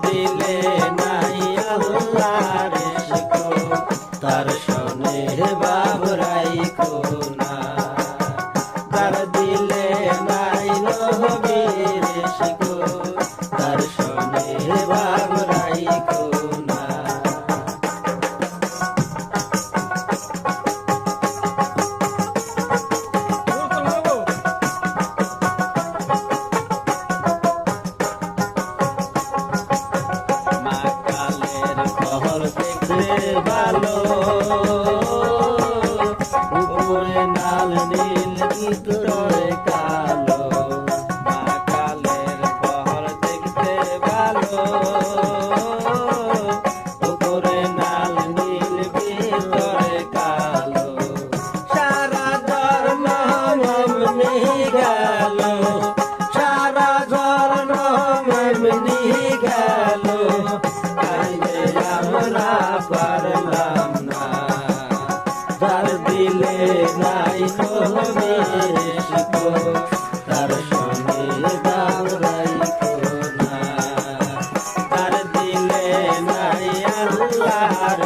দিলে নাই আল্লাহর ইশক তার শোনে বাবরাই কোনা তার দিলে নাই নবীর ইশক তার শোনে বাবরাই কোনা ভালো উপরে লাল নীল ভিতরে কালো মা কালের পহর দেখতে ভালো উপরে লাল নীল ভিতরে কালো সারা ধর্ম মমনি গেল সারা ধর্ম মমনি গেল আমরা পারলাম না তার দিলে নাই নবীর ইশক তার শোনে বাবরাই কোনা তার দিলে নাই আল্লাহর